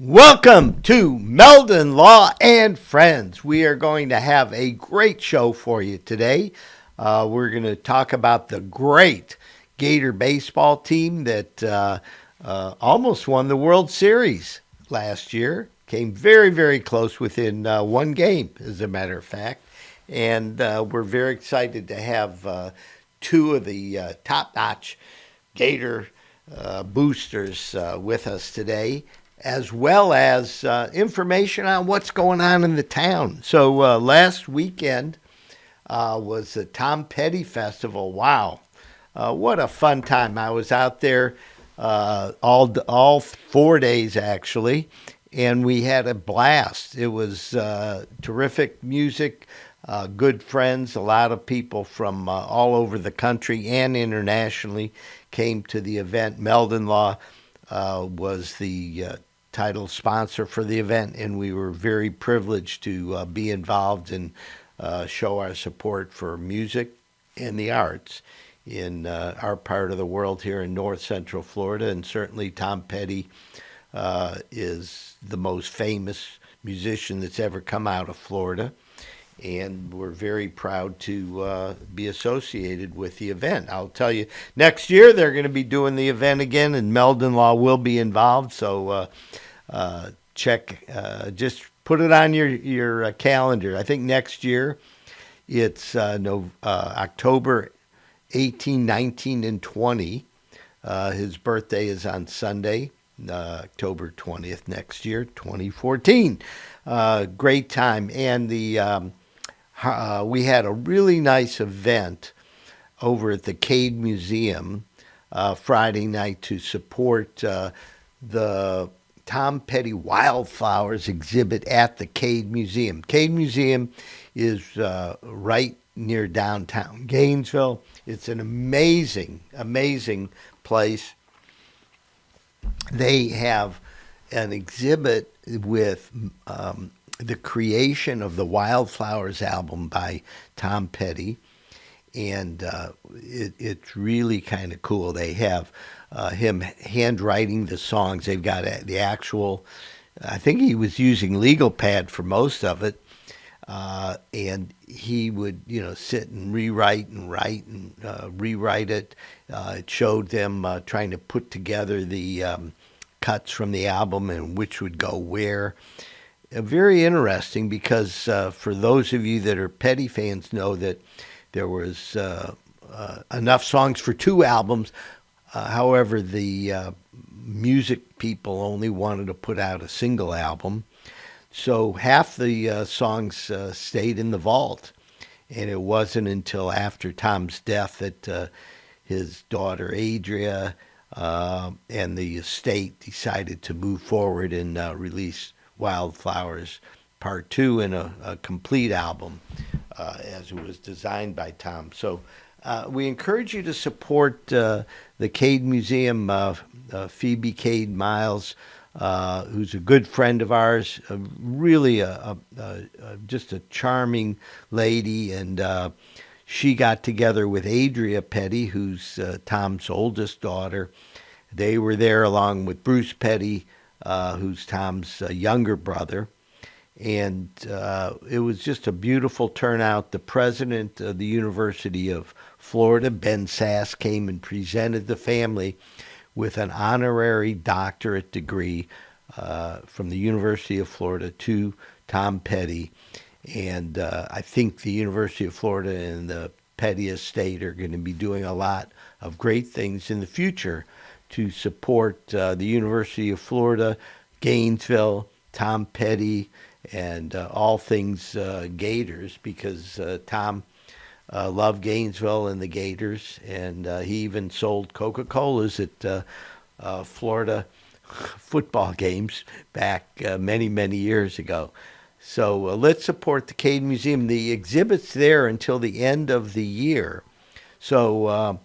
Welcome to Meldon Law and Friends. We are going to have a great show for you today. We're going to talk about the great Gator baseball team that almost won the World Series last year. Came very, very close within one game, as a matter of fact. And we're very excited to have two of the top-notch Gator boosters with us today, as well as information on what's going on in the town. So last weekend was the Tom Petty Festival. Wow, what a fun time. I was out there all 4 days, actually, and we had a blast. It was terrific music, good friends. A lot of people from all over the country and internationally came to the event. Meldon Law was the title sponsor for the event, and we were very privileged to be involved and show our support for music and the arts in our part of the world here in North Central Florida. And certainly Tom Petty is the most famous musician that's ever come out of Florida, and we're very proud to be associated with the event. I'll tell you, next year they're going to be doing the event again, and Meldon Law will be involved. So check, just put it on your calendar. I think next year it's October 18, 19, and 20. His birthday is on Sunday, October 20th next year, 2014. Great time. And we had a really nice event over at the Cade Museum Friday night to support the Tom Petty Wildflowers exhibit at the Cade Museum. Cade Museum is right near downtown Gainesville. It's an amazing, amazing place. They have an exhibit with the creation of the Wildflowers album by Tom Petty, and it's really kind of cool. They have him handwriting the songs. They've got the actual, I think he was using legal pad for most of it, and he would, sit and rewrite and write and rewrite it. It showed them trying to put together the cuts from the album and which would go where. Very interesting because for those of you that are Petty fans know that there was enough songs for two albums. However, the music people only wanted to put out a single album. So half the songs stayed in the vault. And it wasn't until after Tom's death that his daughter Adria and the estate decided to move forward and release Wildflowers Part 2 in a complete album as it was designed by Tom. So we encourage you to support the Cade Museum. Phoebe Cade Miles, who's a good friend of ours, really just a charming lady, and she got together with Adria Petty, who's Tom's oldest daughter. They were there along with Bruce Petty, who's Tom's younger brother. And it was just a beautiful turnout. The president of the University of Florida, Ben Sass, came and presented the family with an honorary doctorate degree from the University of Florida to Tom Petty. And I think the University of Florida and the Petty estate are going to be doing a lot of great things in the future to support the University of Florida, Gainesville, Tom Petty, and all things Gators, because Tom loved Gainesville and the Gators, and he even sold Coca-Colas at Florida football games back many, many years ago. So let's support the Cade Museum. The exhibit's there until the end of the year. So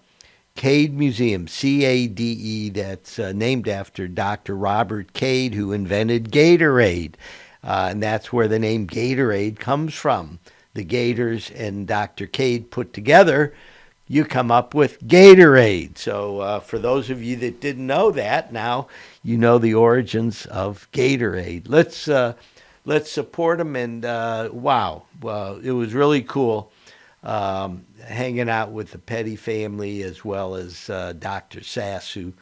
Cade Museum, C-A-D-E, that's named after Dr. Robert Cade, who invented Gatorade. And that's where the name Gatorade comes from. The Gators and Dr. Cade put together, you come up with Gatorade. So for those of you that didn't know that, now you know the origins of Gatorade. Let's support them. And wow, well, it was really cool hanging out with the Petty family as well as Dr. Sass, who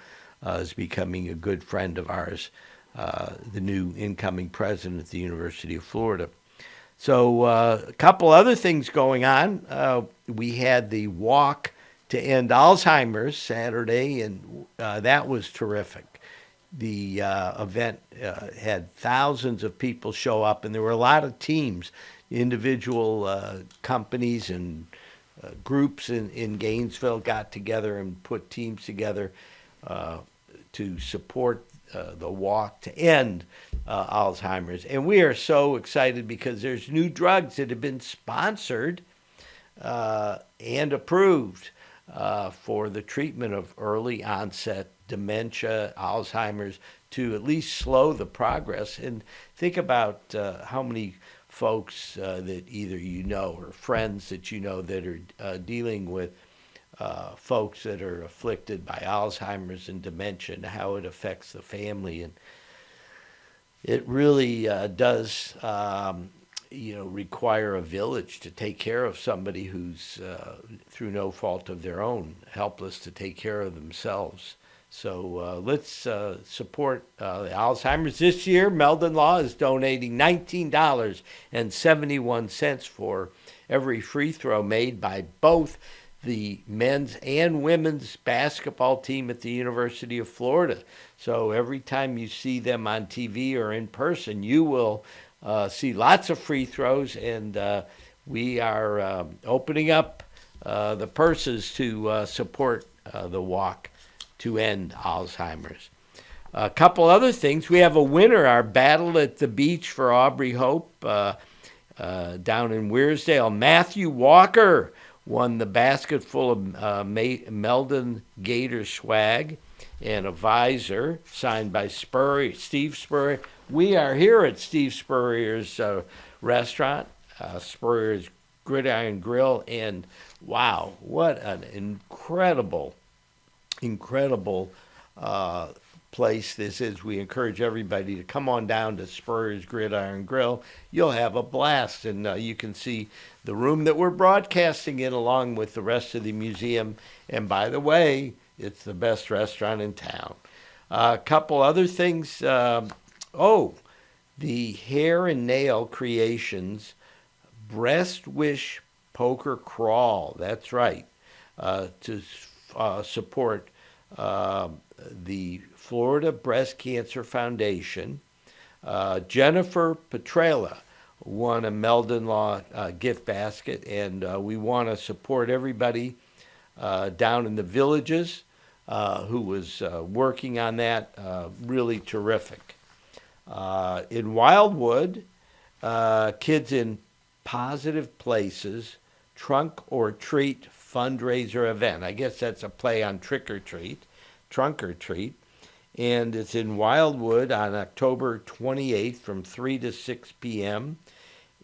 is becoming a good friend of ours, the new incoming president at the University of Florida. So a couple other things going on. We had the walk to end Alzheimer's Saturday, and that was terrific. The event had thousands of people show up, and there were a lot of teams, individual companies and groups in Gainesville got together and put teams together to support the walk to end Alzheimer's. And we are so excited because there's new drugs that have been sponsored and approved for the treatment of early onset dementia, Alzheimer's, to at least slow the progress. And think about how many folks that either you know or friends that you know that are dealing with folks that are afflicted by Alzheimer's and dementia, and how it affects the family. And it really does, require a village to take care of somebody who's, through no fault of their own, helpless to take care of themselves. So let's support Alzheimer's. This year, Meldon Law is donating $19.71 for every free throw made by both the men's and women's basketball team at the University of Florida. So every time you see them on TV or in person, you will see lots of free throws, and we are opening up the purses to support the walk to end Alzheimer's. A couple other things. We have a winner, our Battle at the Beach for Aubrey Hope down in Weirsdale. Matthew Walker won the basket full of Meldon Gator swag and a visor signed by Steve Spurrier. We are here at Steve Spurrier's restaurant, Spurrier's Gridiron Grill, and wow, what an incredible place this is. We encourage everybody to come on down to Spurrier's Gridiron Grill. You'll have a blast, and you can see the room that we're broadcasting in along with the rest of the museum. And by the way, it's the best restaurant in town. A couple other things. The Hair and Nail Creations Breast Wish Poker Crawl. That's right. To support the Florida Breast Cancer Foundation. Jennifer Petrella won a Meldon Law gift basket, and we want to support everybody down in the villages who was working on that. Really terrific. In Wildwood, Kids in Positive Places Trunk or Treat fundraiser event. I guess that's a play on trick or treat, trunk or treat. And it's in Wildwood on October 28th from 3 to 6 p.m.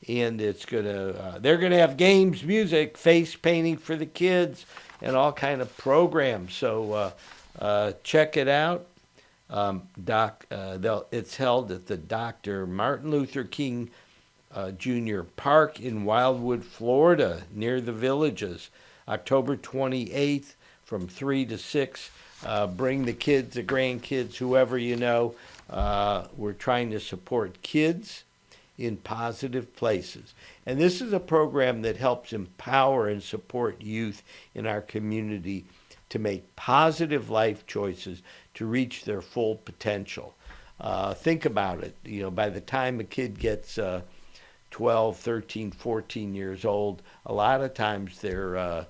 And it's they're gonna have games, music, face painting for the kids, and all kind of programs. So check it out. It's held at the Dr. Martin Luther King Jr. Park in Wildwood, Florida, near the villages. October 28th from 3 to 6. Bring the kids, the grandkids, whoever you know. We're trying to support kids in positive places. And this is a program that helps empower and support youth in our community to make positive life choices to reach their full potential. Think about it. By the time a kid gets 12, 13, 14 years old, a lot of times their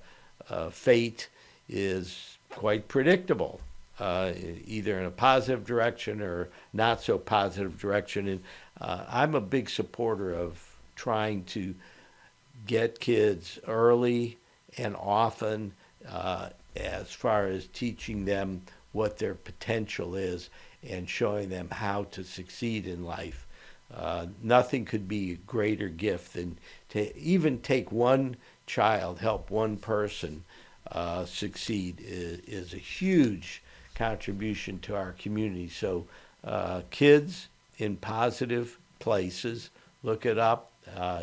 fate is quite predictable, either in a positive direction or not so positive direction. And I'm a big supporter of trying to get kids early and often as far as teaching them what their potential is and showing them how to succeed in life. Nothing could be a greater gift than to even take one child, help one person succeed is a huge contribution to our community. So kids in positive places, look it up.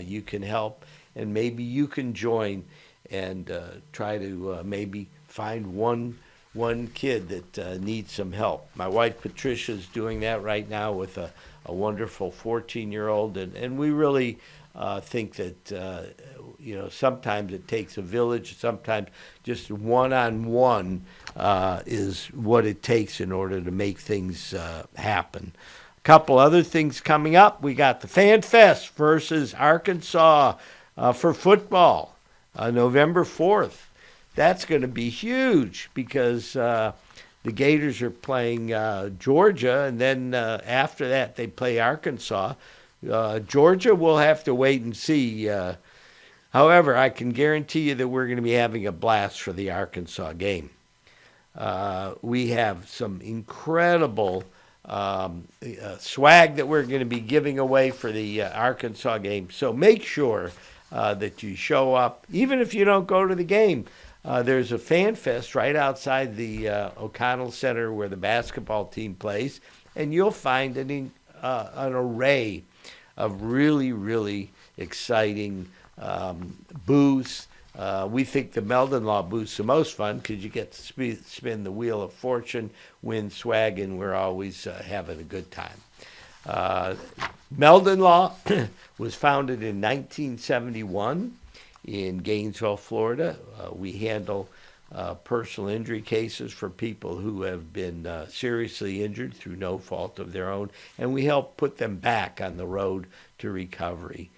You can help, and maybe you can join and try to maybe find one kid that needs some help. My wife Patricia is doing that right now with a wonderful 14-year-old, and we really think that sometimes it takes a village, sometimes just one-on-one is what it takes in order to make things happen. A couple other things coming up. We got the Fan Fest versus Arkansas for football, November 4th. That's going to be huge because the Gators are playing Georgia, and then after that they play Arkansas. Georgia, we'll have to wait and see. However, I can guarantee you that we're going to be having a blast for the Arkansas game. We have some incredible swag that we're going to be giving away for the Arkansas game. So make sure that you show up, even if you don't go to the game. There's a fan fest right outside the O'Connell Center where the basketball team plays, and you'll find an array of really, really exciting booths. We think the Meldon Law booth's the most fun because you get to spin the Wheel of Fortune, win swag, and we're always having a good time. Meldon Law was founded in 1971 in Gainesville, Florida. We handle personal injury cases for people who have been seriously injured through no fault of their own, and we help put them back on the road to recovery.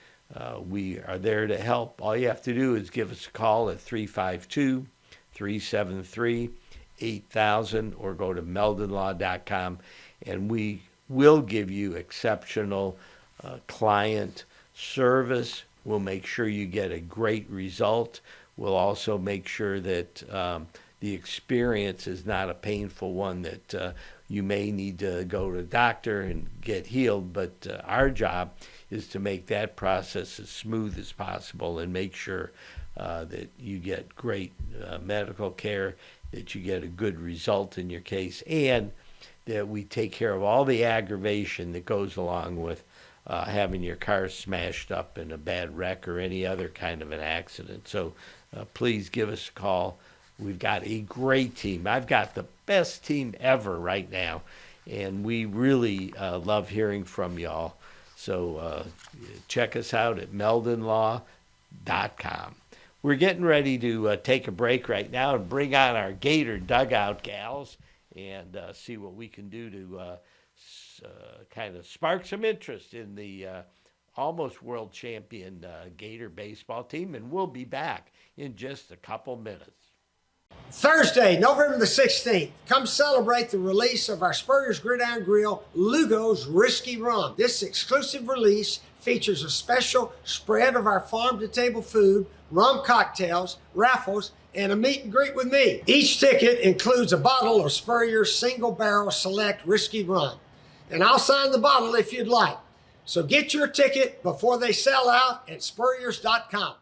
We are there to help. All you have to do is give us a call at 352-373-8000 or go to meldonlaw.com, and we will give you exceptional client service. We'll make sure you get a great result. We'll also make sure that the experience is not a painful one that you may need to go to a doctor and get healed, but our job is to make that process as smooth as possible and make sure that you get great medical care, that you get a good result in your case, and that we take care of all the aggravation that goes along with having your car smashed up in a bad wreck or any other kind of an accident. So please give us a call. We've got a great team. I've got the best team ever right now, and we really love hearing from y'all. So check us out at meldonlaw.com. We're getting ready to take a break right now and bring on our Gator Dugout gals and see what we can do to kind of spark some interest in the almost world champion Gator baseball team, and we'll be back in just a couple minutes. Thursday, November the 16th, come celebrate the release of our Spurrier's Gridiron Grill Lugo's Risky Rum. This exclusive release features a special spread of our farm-to-table food, rum cocktails, raffles, and a meet and greet with me. Each ticket includes a bottle of Spurrier's Single Barrel Select Risky Rum. And I'll sign the bottle if you'd like. So get your ticket before they sell out at spurriers.com.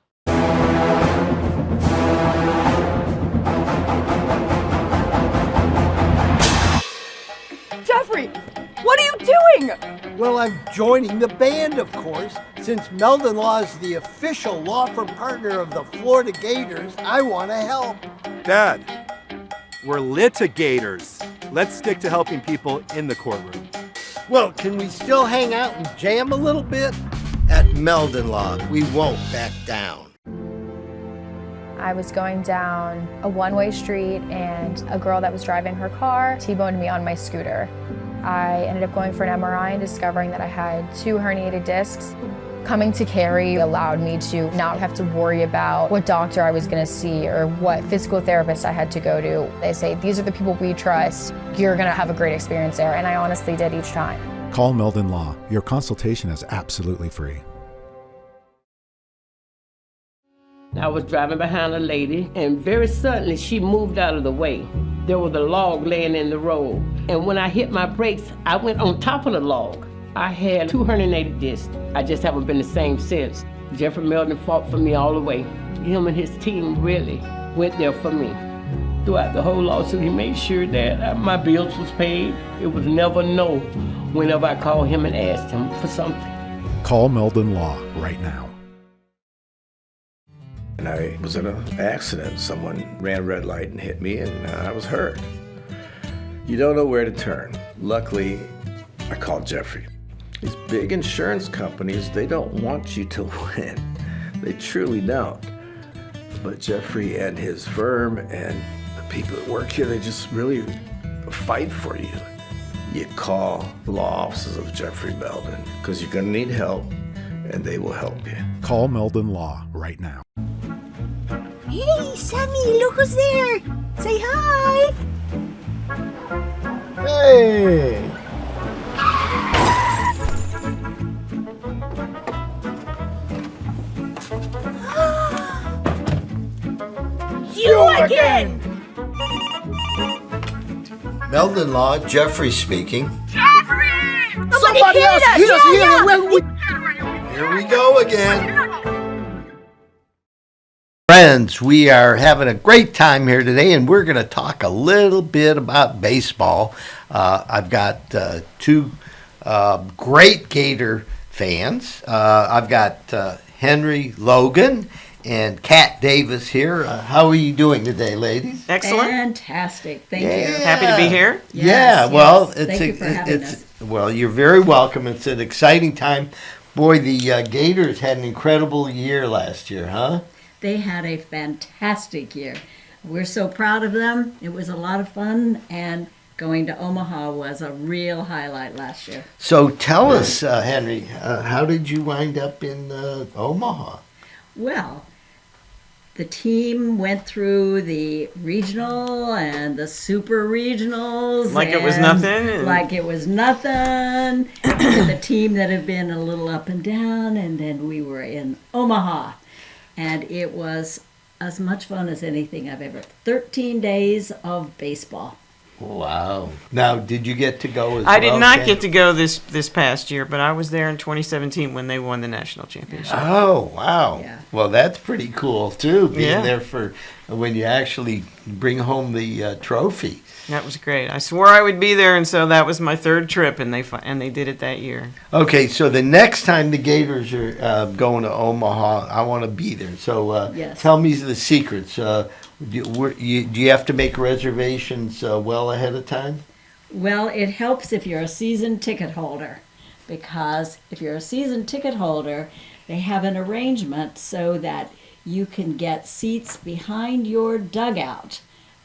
Jeffrey, what are you doing? Well, I'm joining the band, of course. Since Meldon Law is the official law firm partner of the Florida Gators, I want to help. Dad, we're litigators. Let's stick to helping people in the courtroom. Well, can we still hang out and jam a little bit? At Meldon Law, we won't back down. I was going down a one-way street and a girl that was driving her car T-boned me on my scooter. I ended up going for an MRI and discovering that I had 2 herniated discs. Coming to Carrie allowed me to not have to worry about what doctor I was going to see or what physical therapist I had to go to. They say, these are the people we trust. You're going to have a great experience there, and I honestly did each time. Call Meldon Law. Your consultation is absolutely free. I was driving behind a lady, and very suddenly she moved out of the way. There was a log laying in the road, and when I hit my brakes, I went on top of the log. I had 2 herniated discs. I just haven't been the same since. Jeffrey Meldon fought for me all the way. Him and his team really went there for me. Throughout the whole lawsuit, he made sure that my bills was paid. It was never no whenever I called him and asked him for something. Call Meldon Law right now. And I was in an accident. Someone ran a red light and hit me, and I was hurt. You don't know where to turn. Luckily, I called Jeffrey. These big insurance companies, they don't want you to win. They truly don't. But Jeffrey and his firm and the people that work here, they just really fight for you. You call the law offices of Jeffrey Meldon, because you're going to need help, and they will help you. Call Meldon Law right now. Hey, Sammy, look who's there. Say hi. Hey! You again! Meldon Law, Jeffrey speaking. Somebody else hit us here. Here we go again. Friends, we are having a great time here today, and we're going to talk a little bit about baseball. I've got two great Gator fans. I've got Henri, Logan, and Kat Davis here. How are you doing today, ladies? Excellent. Fantastic. Thank you. Happy to be here. Yeah, well, it's Thank you for having us. Well, you're very welcome. It's an exciting time. Boy, the Gators had an incredible year last year, huh? They had a fantastic year. We're so proud of them. It was a lot of fun, and going to Omaha was a real highlight last year. So tell us, Henri, how did you wind up in Omaha? Well, the team went through the regional and the super regionals. Like it was nothing? Like it was nothing. The team that had been a little up and down, and then we were in Omaha. And it was as much fun as anything I've ever. 13 days of baseball. Wow. Now, did you get to go as well? I did not get to go this past year, but I was there in 2017 when they won the national championship. Oh, wow. Yeah. Well, that's pretty cool, too, being Yeah. there for when you actually bring home the trophy. That was great. I swore I would be there, and so that was my third trip, and they did it that year. Okay, so the next time the Gators are going to Omaha, I want to be there. So Yes. tell me the secrets. Do you have to make reservations well ahead of time? Well, it helps if you're a season ticket holder, because if you're a season ticket holder, they have an arrangement so that you can get seats behind your dugout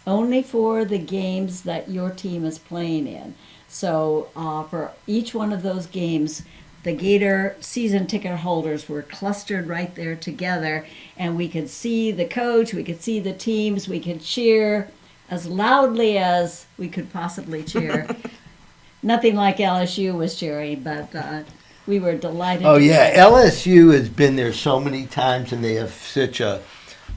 only for the games that your team is playing in. So for each one of those games, the Gator season ticket holders were clustered right there together, and we could see the coach, we could see the teams, we could cheer as loudly as we could possibly cheer. Nothing like LSU was cheering, but we were delighted. Oh, yeah. LSU has been there so many times, and they have such a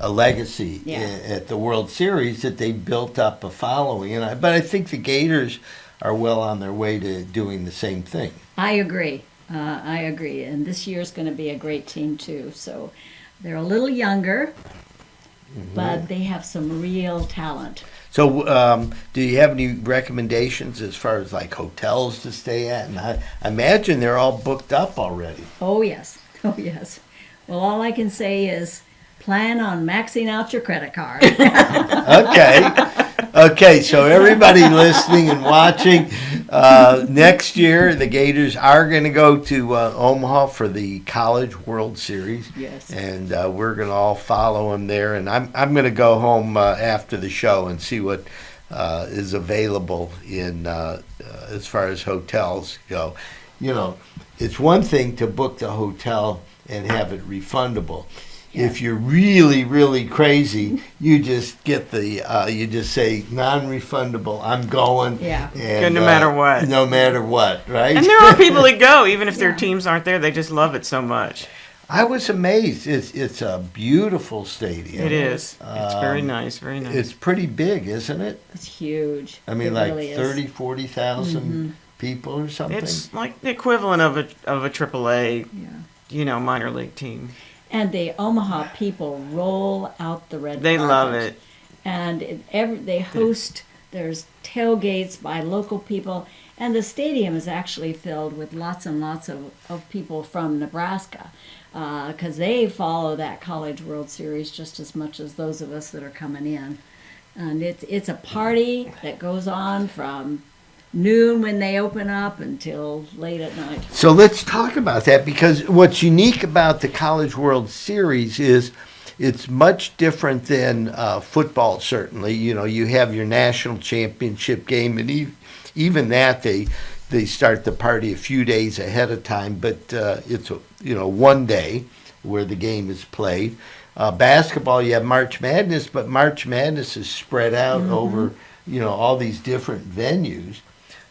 legacy at the World Series that they built up a following. But I think the Gators are well on their way to doing the same thing. I agree. And this year's going to be a great team, too. So they're a little younger, but they have some real talent. So do you have any recommendations as far as like hotels to stay at? And I imagine they're all booked up already. Oh, yes. Oh, yes. Well, all I can say is plan on maxing out your credit card. Okay, so everybody listening and watching, next year the Gators are going to go to Omaha for the College World Series. Yes. And we're going to all follow them there. And I'm going to go home after the show and see what is available in as far as hotels go. You know, it's one thing to book the hotel and have it refundable. If you're really, really crazy, you just get you just say non-refundable. I'm going. Yeah. And, no matter what. No matter what, right? And there are people that go, even if their teams aren't there. They just love it so much. I was amazed. It's a beautiful stadium. It is. It's very nice, very nice. It's pretty big, isn't it? It's huge. I mean, it like really 30,000, 40,000 people or something. It's like the equivalent of a AAA, minor league team. And the Omaha people roll out the red They carpet. love it. And they host, there's tailgates by local people, and the stadium is actually filled with lots and lots of people from Nebraska, because they follow that College World Series just as much as those of us that are coming in. And it's a party that goes on from noon when they open up until late at night. So let's talk about that, because what's unique about the College World Series is it's much different than football, certainly. You know, you have your national championship game, and even that they start the party a few days ahead of time, but it's one day where the game is played. Basketball, you have March Madness, but March Madness is spread out over all these different venues.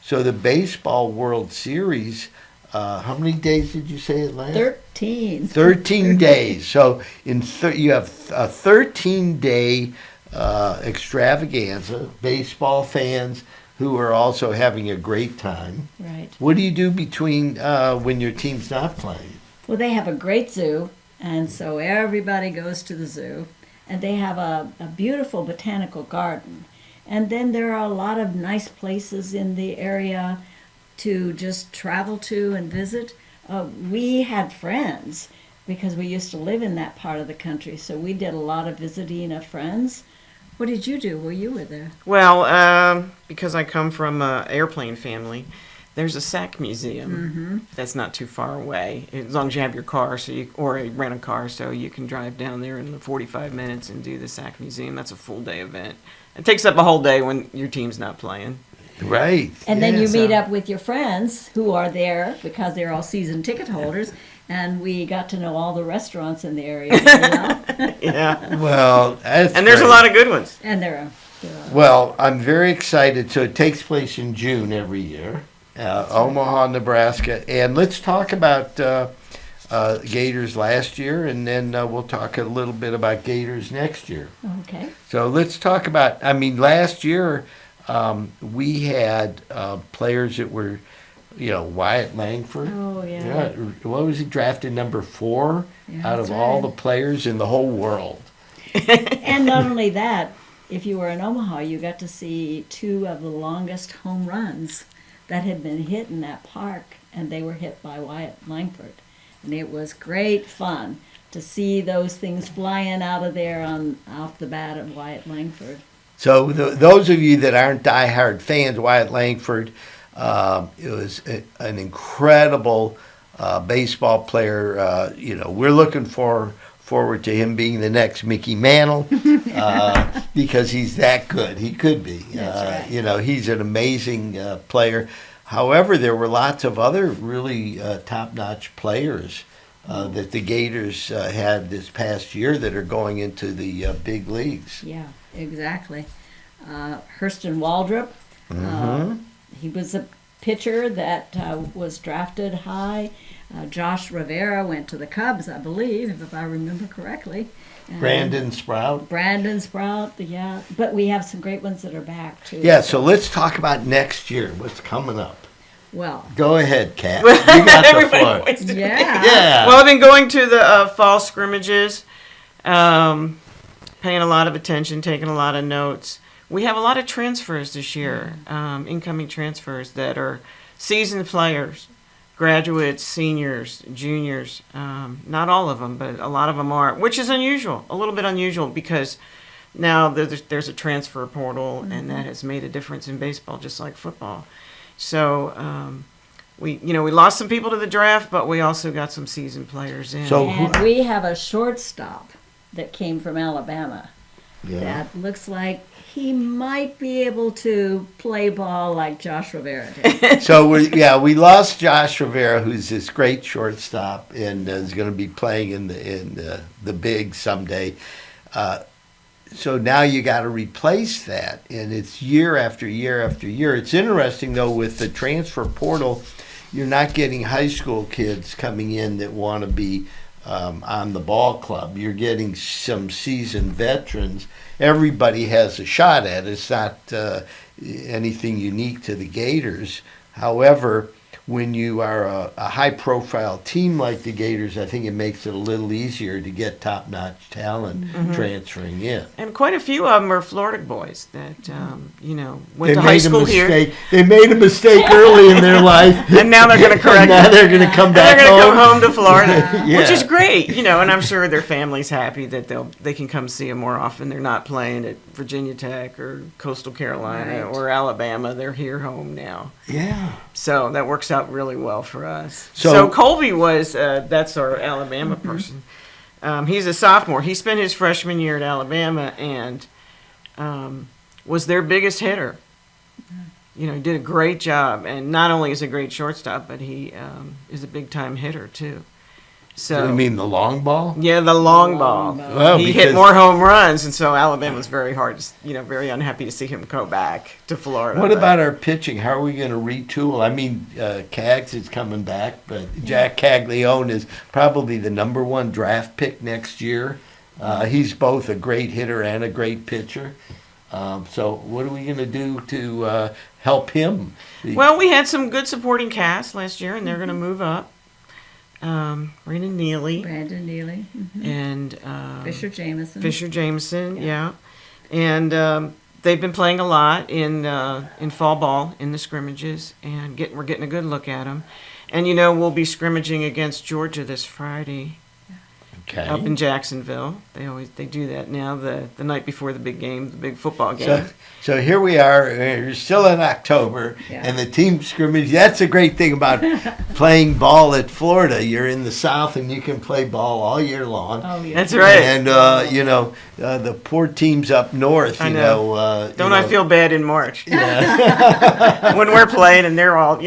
So the Baseball World Series, how many days did you say it lasts? 13. 13 days. So you have a 13-day extravaganza, baseball fans who are also having a great time. Right. What do you do between when your team's not playing? Well, they have a great zoo, and so everybody goes to the zoo. And they have a beautiful botanical garden. And then there are a lot of nice places in the area to just travel to and visit. We had friends because we used to live in that part of the country, so we did a lot of visiting of friends. What did you do while you were there? Well, because I come from an airplane family, there's a SAC museum that's not too far away, as long as you have your car, or rent a car, so you can drive down there in 45 minutes and do the SAC museum. That's a full day event. It takes up a whole day when your team's not playing. Right. And then you meet up with your friends who are there because they're all season ticket holders, and we got to know all the restaurants in the area very well. Yeah. Well, that's and there's great. a lot of good ones. And there are. Well, I'm very excited. So it takes place in June every year, Omaha, Nebraska. And let's talk about Gators last year, and then we'll talk a little bit about Gators next year. Okay. So let's talk about, last year we had players that were, Wyatt Langford. Oh, yeah. What was he, drafted number 4 out of that's all right. the players in the whole world? And not only that, if you were in Omaha, you got to see 2 of the longest home runs that had been hit in that park, and they were hit by Wyatt Langford. And it was great fun to see those things flying out of there off the bat of Wyatt Langford. So those of you that aren't diehard fans, Wyatt Langford, it was an incredible baseball player. We're looking forward to him being the next Mickey Mantle because he's that good. He could be. That's right. He's an amazing player. However, there were lots of other really top-notch players that the Gators had this past year that are going into the big leagues. Yeah, exactly. Hurston Waldrop, he was a pitcher that was drafted high. Josh Rivera went to the Cubs, I believe, if I remember correctly. Brandon Sprout. Yeah. But we have some great ones that are back, too. Yeah, so let's talk about next year, what's coming up. Well. Go ahead, Kat. You got the floor. Yeah. Well, I've been going to the fall scrimmages, paying a lot of attention, taking a lot of notes. We have a lot of transfers this year, incoming transfers that are seasoned players, graduates, seniors, juniors. Not all of them, but a lot of them are, which is unusual, a little bit unusual, because now there's a transfer portal, and that has made a difference in baseball, just like football. So we lost some people to the draft, but we also got some seasoned players in. And we have a shortstop that came from Alabama that looks like he might be able to play ball like Josh Rivera did. So we lost Josh Rivera, who's this great shortstop and is going to be playing in the big someday. So now you got to replace that, and it's year after year after year. It's interesting, though, with the transfer portal, you're not getting high school kids coming in that want to be on the ball club. You're getting some seasoned veterans. Everybody has a shot at it. It's not anything unique to the Gators. However, when you are a high-profile team like the Gators, I think it makes it a little easier to get top-notch talent transferring in. And quite a few of them are Florida boys that, went to high school here. They made a mistake early in their life. And now they're going to correct it. Now they're going to come back home. They're going to come home to Florida, Yeah. which is great, and I'm sure their family's happy that they can come see them more often. They're not playing at Virginia Tech or Coastal Carolina or Alabama. They're here home now. Yeah. So that works out really well for us. So Colby was, that's our Alabama person. He's a sophomore. He spent his freshman year at Alabama and was their biggest hitter. He did a great job. And not only is he a great shortstop, but he is a big-time hitter, too. So you mean the long ball? Yeah, the long ball. Well, he hit more home runs, and so Alabama was very very unhappy to see him go back to Florida. What about our pitching? How are we going to retool? I mean, Cags is coming back, but Jack Caglione is probably the number 1 draft pick next year. He's both a great hitter and a great pitcher. So what are we going to do to help him? Well, we had some good supporting cast last year, and they're going to move up. Brandon Neely. And Fisher Jameson, yeah. And they've been playing a lot in fall ball in the scrimmages, and we're getting a good look at them. And we'll be scrimmaging against Georgia this Friday. Okay. Up in Jacksonville. They do that now, the night before the big game, the big football game. So here we are, we're still in October, and the team scrimmage, that's a great thing about playing ball at Florida. You're in the South and you can play ball all year long. Oh, yeah. That's right. And, the poor teams up north, I feel bad in March. Yeah. When we're playing and they're all,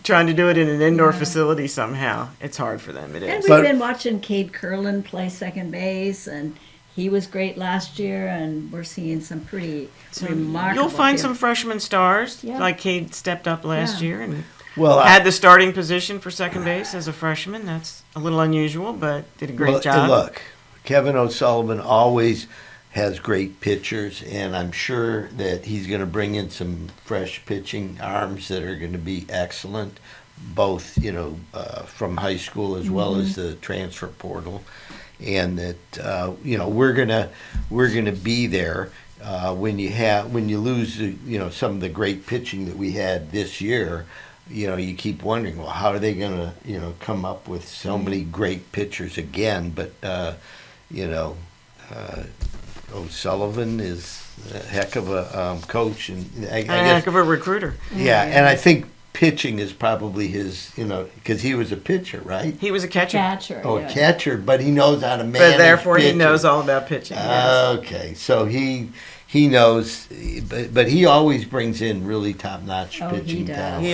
trying to do it in an indoor facility somehow. It's hard for them, it And is. we've been watching Cade Curlin play second base, and he was great last year, and we're seeing some pretty remarkable. You'll find people. some freshman stars, Yeah. like Cade stepped up last year and had the starting position for second base as a freshman. That's a little unusual, but did a great job. Look, Kevin O'Sullivan always has great pitchers, and I'm sure that he's going to bring in some fresh pitching arms that are going to be excellent, both from high school as well as the transfer portal, and that we're gonna be there when you lose some of the great pitching that we had this year. You keep wondering, well, how are they gonna come up with so many great pitchers again? But O'Sullivan is a heck of a coach, and I guess, heck of a recruiter. Yeah, and I think pitching is probably his, because he was a pitcher, right? He was a catcher. A catcher, but he knows how to manage. But therefore, pitching. he knows all about pitching. Yes. Okay, so he knows, but he always brings in really top-notch pitching talent.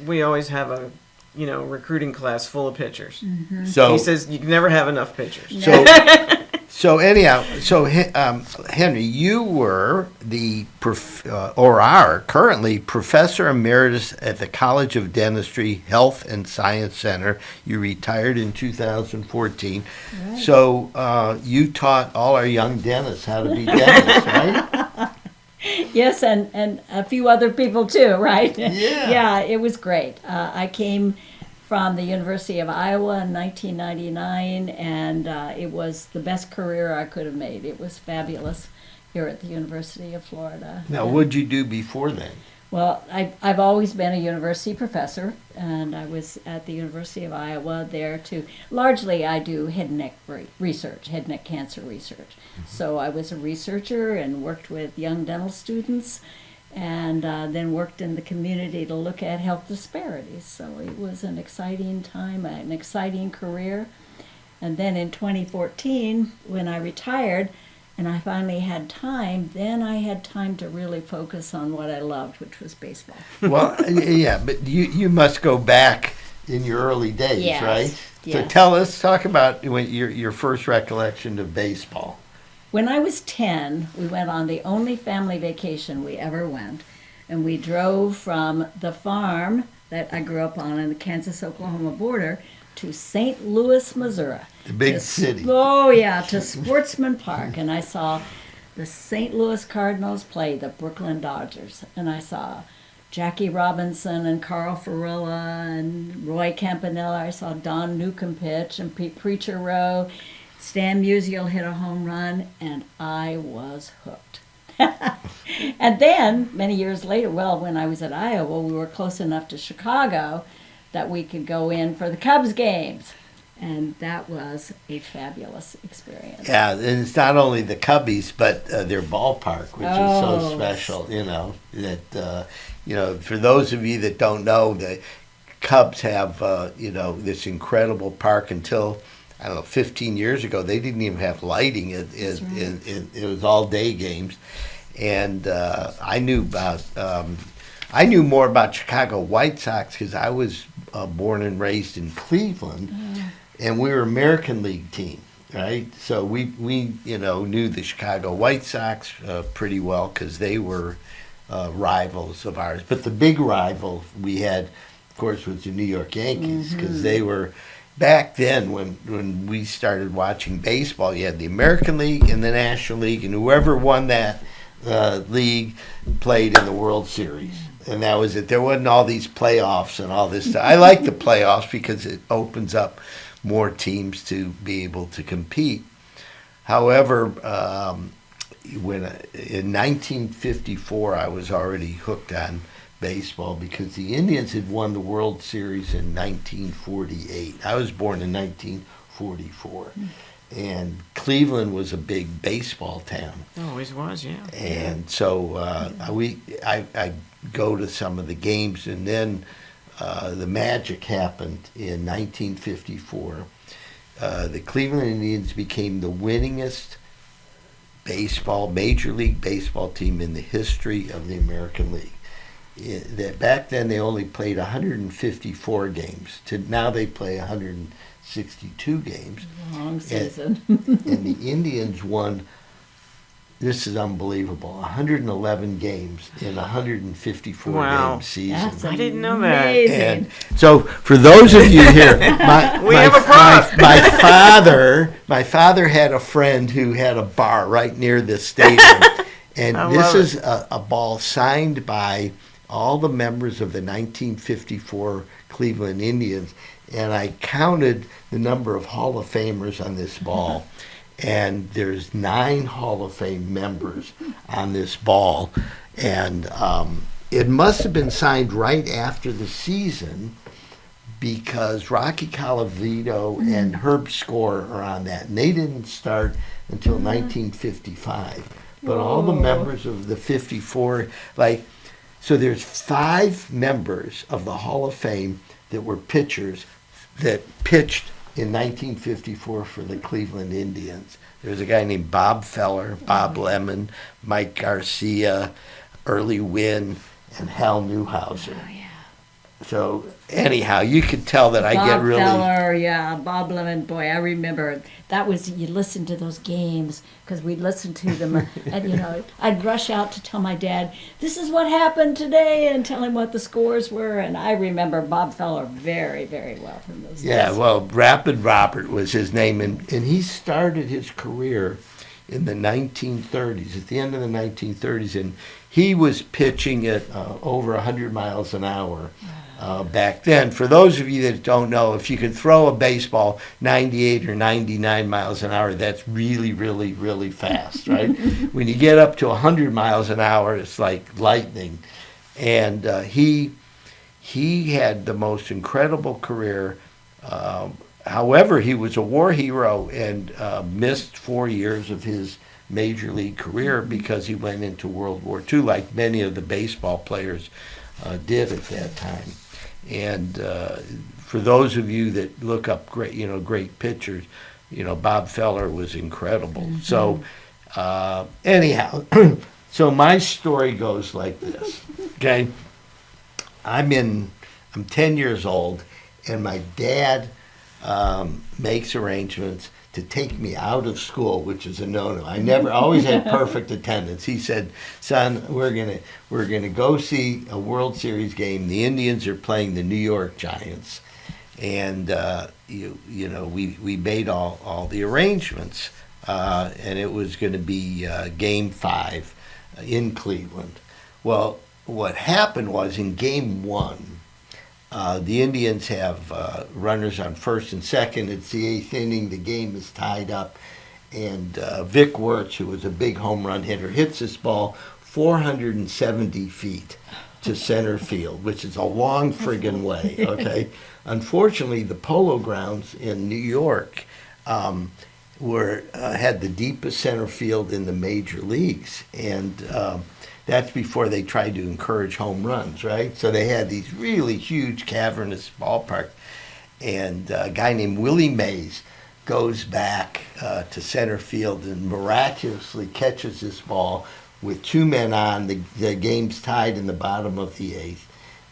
We always have a recruiting class full of pitchers. Mm-hmm. So he says you can never have enough pitchers. So anyhow, Henry, you were are currently Professor Emeritus at the College of Dentistry Health and Science Center. You retired in 2014. Right. So you taught all our young dentists how to be dentists, right? Yes, and a few other people too, right? Yeah. Yeah, it was great. I came from the University of Iowa in 1999, and it was the best career I could have made. It was fabulous here at the University of Florida. Now, what did you do before then? Well, I've always been a university professor, and I was at the University of Iowa there to, largely I do head and neck research, head and neck cancer research. So I was a researcher and worked with young dental students, and then worked in the community to look at health disparities. So it was an exciting time, an exciting career. And then in 2014, when I retired and I finally had time, then I had time to really focus on what I loved, which was baseball. Well, yeah, but you must go back in your early days, yes. right? Yes. So talk about your first recollection of baseball. When I was 10, we went on the only family vacation we ever went, and we drove from the farm that I grew up on in the Kansas-Oklahoma border to St. Louis, Missouri. The big city. Oh, yeah, to Sportsman Park, and I saw the St. Louis Cardinals play the Brooklyn Dodgers, and I saw Jackie Robinson and Carl Farilla and Roy Campanella. I saw Don Newcomb pitch and Pete Preacher row. Stan Musial hit a home run, and I was hooked. And then, many years later, when I was at Iowa, we were close enough to Chicago that we could go in for the Cubs games. And that was a fabulous experience. Yeah, and it's not only the Cubbies, but their ballpark, which is so special, that, for those of you that don't know, the Cubs have, this incredible park until, 15 years ago, they didn't even have lighting. It was all day games. And I knew more about Chicago White Sox because I was born and raised in Cleveland. And we were an American League team, right? So we knew the Chicago White Sox pretty well because they were rivals of ours. But the big rival we had, of course, was the New York Yankees because they were, back then when we started watching baseball, you had the American League and the National League, and whoever won that league played in the World Series. And that was it. There wasn't all these playoffs and all this stuff. I like the playoffs because it opens up more teams to be able to compete. However, in 1954, I was already hooked on baseball because the Indians had won the World Series in 1948. I was born in 1944. And Cleveland was a big baseball town. Always was, yeah. And so I go to some of the games, and then the magic happened in 1954. The Cleveland Indians became the winningest Major League Baseball team in the history of the American League. Back then they only played 154 games. Now they play 162 games. Long season. And the Indians won, this is unbelievable, 111 games in a 154 game season. That's I didn't know that. And so for those of you here, my father had a friend who had a bar right near this stadium. And this is a ball signed by all the members of the 1954 Cleveland Indians. And I counted the number of Hall of Famers on this ball. And there's 9 Hall of Fame members on this ball. And it must have been signed right after the season because Rocky Colavito and Herb Score are on that. And they didn't start until 1955. But all the members of the 54, so there's 5 members of the Hall of Fame that were pitchers that pitched in 1954 for the Cleveland Indians. There's a guy named Bob Feller, Bob Lemon, Mike Garcia, Early Wynn, and Hal Newhouser. Oh, yeah. So anyhow, you could tell that I get really... Bob Feller, Bob Lemon, boy, I remember. That was, you listened to those games, because we'd listen to them, and I'd rush out to tell my dad, this is what happened today, and tell him what the scores were, and I remember Bob Feller very, very well from those days. Yeah, well, Rapid Robert was his name, and he started his career in the 1930s, at the end of the 1930s, and he was pitching at over 100 miles an hour. Back then. For those of you that don't know, if you could throw a baseball 98 or 99 miles an hour, that's really, really, really fast, right? When you get up to 100 miles an hour, it's like lightning. And he had the most incredible career. However, he was a war hero and missed 4 years of his major league career because he went into World War II, like many of the baseball players did at that time. And for those of you that look up great pitchers, Bob Feller was incredible. Mm-hmm. So anyhow, so my story goes like this. Okay, I'm 10 years old, and my dad makes arrangements to take me out of school, which is a no-no. I always had perfect attendance. He said, "Son, we're gonna go see a World Series game. The Indians are playing the New York Giants, and we made all the arrangements, and it was going to be Game 5 in Cleveland." Well, what happened was in game one, the Indians have runners on first and second. It's the eighth inning. The game is tied up. And Vic Wirtz, who was a big home run hitter, hits this ball 470 feet to center field, which is a long friggin' way, okay? Unfortunately, the Polo Grounds in New York had the deepest center field in the major leagues. And that's before they tried to encourage home runs, right? So they had these really huge cavernous ballparks. And a guy named Willie Mays goes back to center field and miraculously catches this ball with two men on. The game's tied in the bottom of the eighth,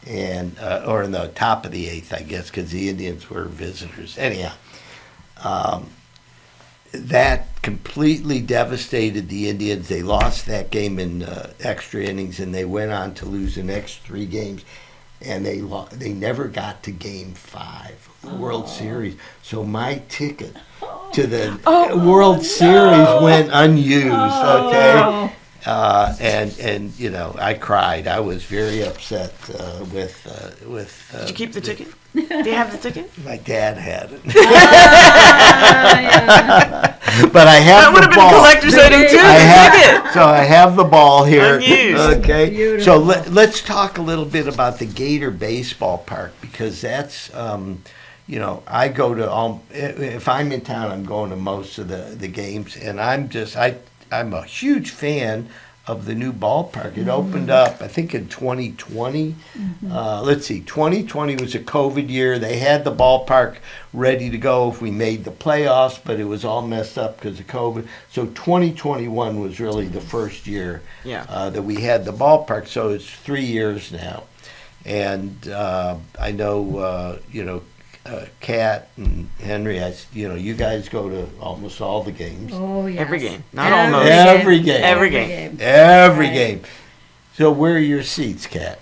and or in the top of the eighth, I guess, because the Indians were visitors. Anyhow, that completely devastated the Indians. They lost that game in extra innings, and they went on to lose the next three games. And they never got to Game 5 of the World Series. So my ticket to the World Series went unused. Okay, and you know, I cried. I was very upset with. Did you keep the ticket? Do you have the ticket? My dad had it. But I have the ball. That would have been collector's item too. So I have the ball here. Unused. Okay. Beautiful. So let's talk a little bit about the Gator Baseball Park, because that's, you know, I go to if I'm in town, I'm going to most of the games, and I'm a huge fan of the new ballpark. It opened up, I think, in 2020. Let's see, 2020 was a COVID year. They had the ballpark ready to go if we made the playoffs, but it was all messed up because of COVID. So 2021 was really the first year that we had the ballpark. So it's 3 years now. And I know, you know, Kat and Henri, you guys go to almost all the games. Oh, yes. Every game. Not almost. Every game. Every game. Every game. So where are your seats, Kat?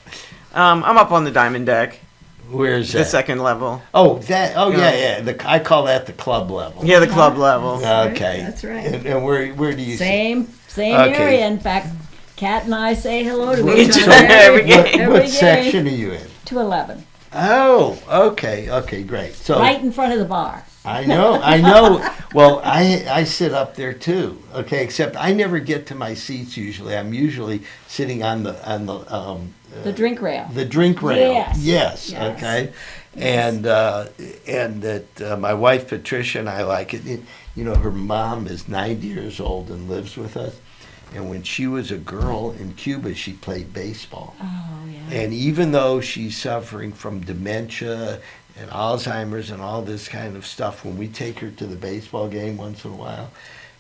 I'm up on the diamond deck. Where's that? The second level. Oh, that. Oh, yeah. I call that the club level. Yeah, the club level. Okay. That's right. And where do you Same Okay. area. In fact, Kat and I say hello to each So other every game. what section are you in? 211. Oh, okay, great. So Right in front of the bar. I know. Well, I sit up there too. Okay, except I never get to my seats usually. I'm usually sitting on the drink rail. The drink rail. Yes. Okay. And that my wife Patricia and I like it. You know, her mom is 90 years old and lives with us. And when she was a girl in Cuba, she played baseball. Oh, yeah. And even though she's suffering from dementia and Alzheimer's and all this kind of stuff, when we take her to the baseball game once in a while,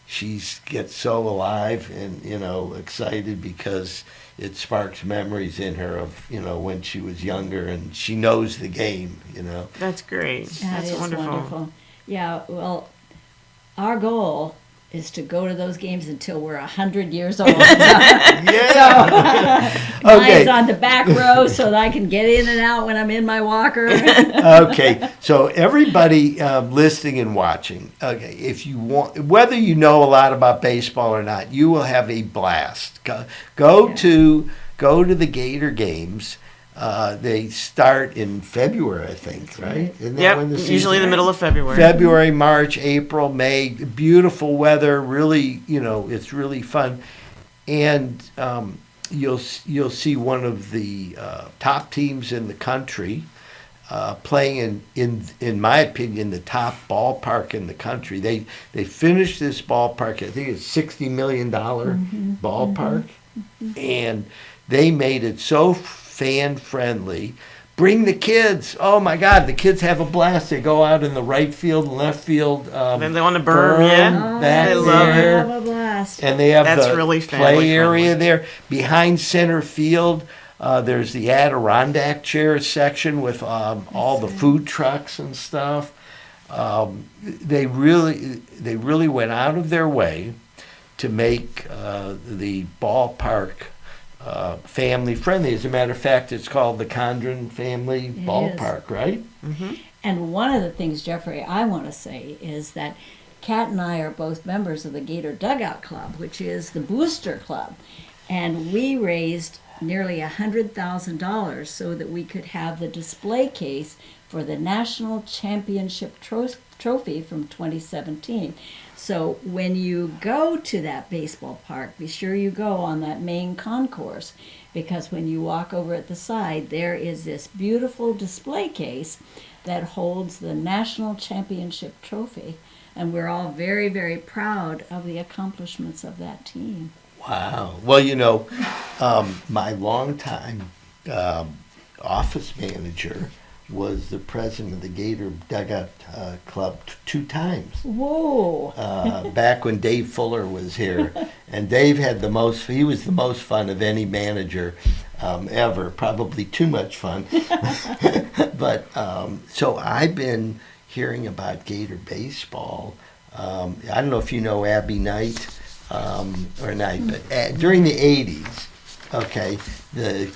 she gets so alive and, you know, excited because it sparks memories in her of, you know, when she was younger, and she knows the game, you know. That's great. That's wonderful. Yeah, well, our goal is to go to those games until we're 100 years old. Mine's on the back row so that I can get in and out when I'm in my walker. Okay, so everybody listening and watching, okay, if you want, whether you know a lot about baseball or not, you will have a blast. Go to the Gator games. They start in February, I think, right? Isn't that when the season usually in the middle of February. February, March, April, May. Beautiful weather. Really, you know, it's really fun. And you'll see one of the top teams in the country playing in my opinion, the top ballpark in the country. They finished this ballpark. I think it's $60 million ballpark, and they made it so fan friendly. Bring the kids. Oh my God, the kids have a blast. They go out in the right field and left field. Then they want to berm, back they love it. there. Have a blast. And they have That's the really play area family-friendly. there. Behind center field, there's the Adirondack chair section with all the food trucks and stuff. They really went out of their way to make the ballpark family friendly. As a matter of fact, it's called the Condren Family Ballpark, right? Mm-hmm. And one of the things, Jeffrey, I want to say is that Kat and I are both members of the Gator Dugout Club, which is the booster club. And we raised nearly $100,000 so that we could have the display case for the National Championship Trophy from 2017. So when you go to that baseball park, be sure you go on that main concourse, because when you walk over at the side, there is this beautiful display case that holds the National Championship Trophy. And we're all very, very proud of the accomplishments of that team. Wow. Well, you know, my longtime office manager was the president of the Gator Dugout Club 2 times. Whoa. Back when Dave Fuller was here. And Dave had he was the most fun of any manager ever, probably too much fun. But so I've been hearing about Gator baseball. I don't know if you know Abby Knight or Knight, but during the 80s, okay, the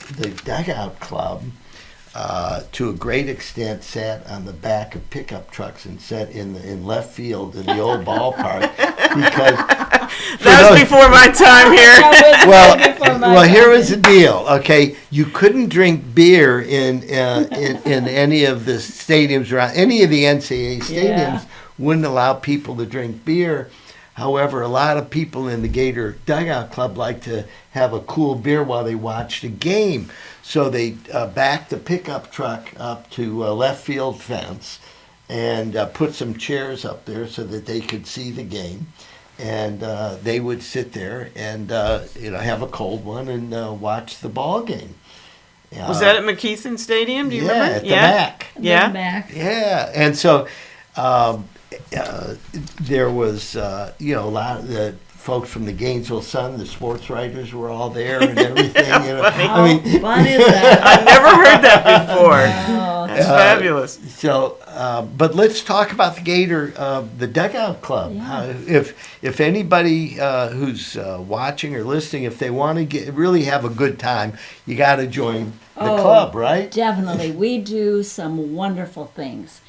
Dugout Club, to a great extent, sat on the back of pickup trucks and sat in left field in the old ballpark because that was before my time here. Well, here was the deal. Okay, you couldn't drink beer in any of the stadiums around. Any of the NCAA stadiums wouldn't allow people to drink beer. However, a lot of people in the Gator Dugout Club like to have a cool beer while they watch the game. So they backed the pickup truck up to a left field fence and put some chairs up there so that they could see the game. And they would sit there and have a cold one and watch the ball game. Was that at McKeithen Stadium? Do you remember? At the MAC. Yeah. Yeah, and so there was a lot of the folks from the Gainesville Sun, the sports writers were all there and everything. I mean, fun is that? I've never heard that before. No. That's fabulous. So, but let's talk about the Gator, the Dugout Club. Yeah. If anybody who's watching or listening, if they want to really have a good time, you got to join the club, right? Definitely. We do some wonderful things.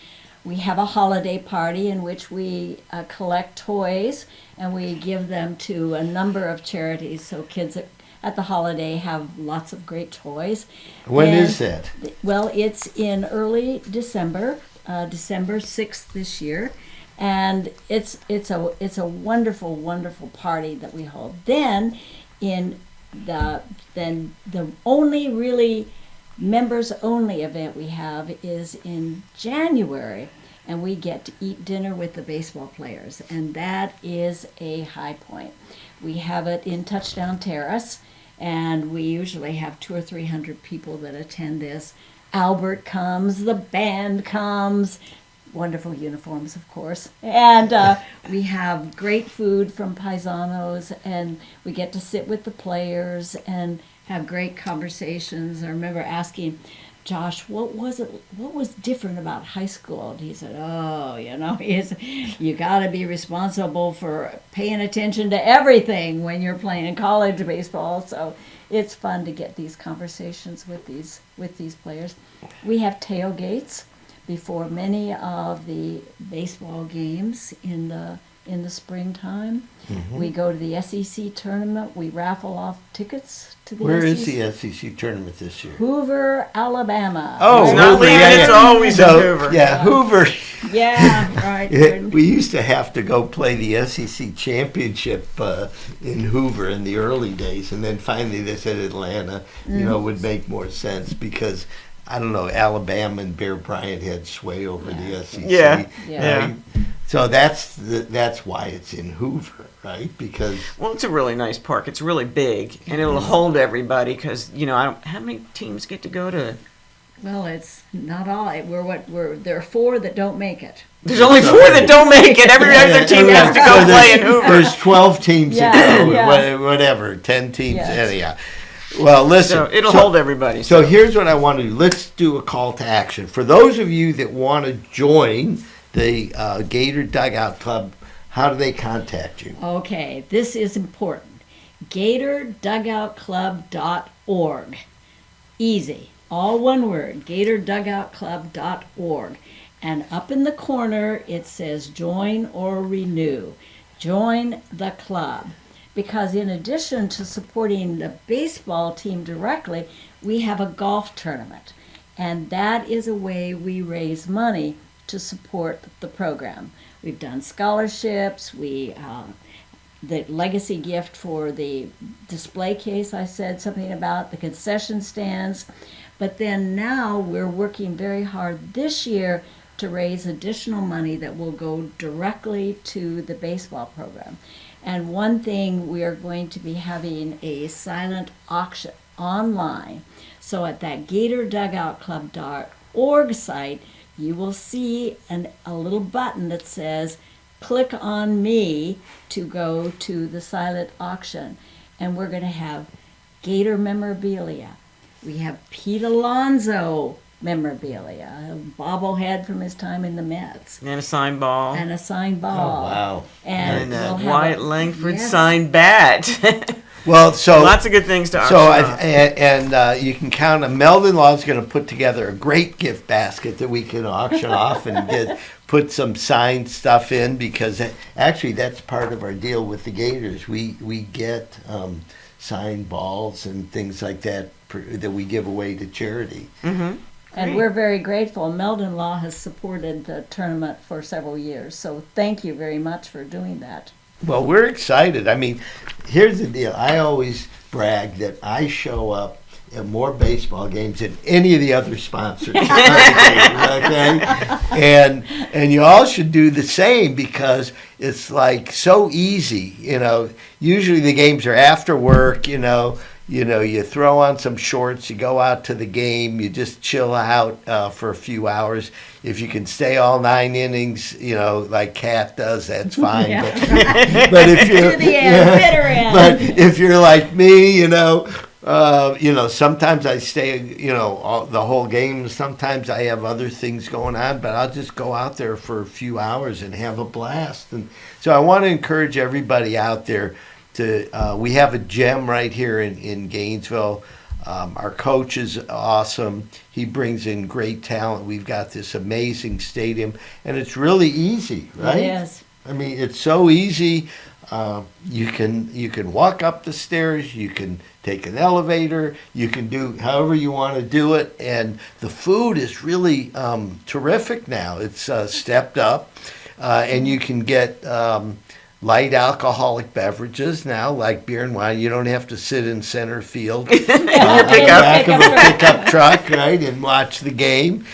We have a holiday party in which we collect toys and we give them to a number of charities, so kids at the holiday have lots of great toys. When is that? Well, it's in early December, December 6th this year, and it's a wonderful, wonderful party that we hold. Then the only really members only event we have is in January, and we get to eat dinner with the baseball players, and that is a high point. We have it in Touchdown Terrace, and we usually have 200 or 300 people that attend this. Albert comes, the band comes, wonderful uniforms, of course, and we have great food from Paisanos, and we get to sit with the players and have great conversations. I remember asking Josh, what was different about high school? And he said, you got to be responsible for paying attention to everything when you're playing college baseball. So it's fun to get these conversations with these players. We have tailgates before many of the baseball games in the springtime. Mm-hmm. We go to the SEC tournament. We raffle off tickets to the Where SEC. is the SEC tournament this year? Hoover, Alabama. Oh, it's not leaving. It's always in Hoover. Yeah, Hoover. Yeah, right. We used to have to go play the SEC championship in Hoover in the early days, and then finally they said Atlanta, would make more sense because, I don't know, Alabama and Bear Bryant had sway over the SEC. Yeah. So that's why it's in Hoover, right? Because it's a really nice park. It's really big, and it'll hold everybody. Because how many teams get to go to? Well, it's not all. There are 4 that don't make it. There's only 4 that don't make it. Every other team has to go play in Hoover. There's 12 teams that go, whatever, 10 teams, anyhow. Well, listen. So it'll hold everybody. So here's what I want to do. Let's do a call to action. For those of you that want to join the Gator Dugout Club, how do they contact you? Okay, this is important. GatorDugoutClub.org. Easy. All one word. GatorDugoutClub.org. And up in the corner, it says join or renew. Join the club. because in addition to supporting the baseball team directly, we have a golf tournament. And that is a way we raise money to support the program. We've done scholarships, the legacy gift for the display case I said something about, the concession stands. But then now we're working very hard this year to raise additional money that will go directly to the baseball program. And one thing, we are going to be having a silent auction online. So at that Gator Dugout Club.org site, you will see a little button that says, click on me to go to the silent auction. And we're going to have Gator memorabilia. We have Pete Alonso memorabilia, a bobblehead from his time in the Mets. And a signed ball. And a signed ball. Oh, wow. And a we'll Wyatt Langford signed bat. Well, so lots of good things to auction off. You can count on Meldon Law is going to put together a great gift basket that we can auction off and put some signed stuff in, because actually that's part of our deal with the Gators. We get signed balls and things like that that we give away to charity. Mm-hmm. And we're very grateful. Meldon Law has supported the tournament for several years, so thank you very much for doing that. Well, we're excited. I mean, here's the deal. I always brag that I show up at more baseball games than any of the other sponsors. Okay? And you all should do the same, because it's like so easy. Usually the games are after work, you throw on some shorts, you go out to the game, you just chill out for a few hours. If you can stay all 9 innings, like Kat does, that's fine. Yeah, but if you're to the end, bitter end. But if you're like me, sometimes I stay, the whole game. Sometimes I have other things going on, but I'll just go out there for a few hours and have a blast. And so I want to encourage everybody out there we have a gem right here in Gainesville. Our coach is awesome. He brings in great talent. We've got this amazing stadium, and it's really easy, right? Yes. I mean, it's so easy. You can walk up the stairs. You can take an elevator. You can do however you want to do it, and the food is really terrific now. It's stepped up, and you can get light alcoholic beverages now, like beer and wine. You don't have to sit in center field in the back of a pickup truck, right, and watch the game.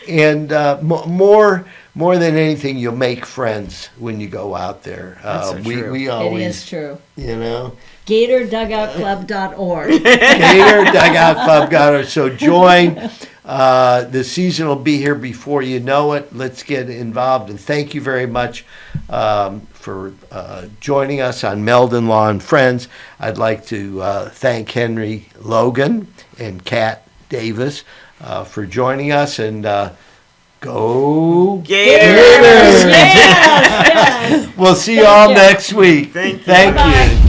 And more than anything, you'll make friends when you go out there. That's so true. We always, it is true. GatorDugoutClub.org. GatorDugoutClub.org. GatorDugoutClub.org. So join. The season will be here before you know it. Let's get involved. And thank you very much for joining us on Meldon Law and Friends. I'd like to thank Henri, Logan, and Kat Davis for joining us. And go Gators! Yes. We'll see you all next week. Thank you. Thank you.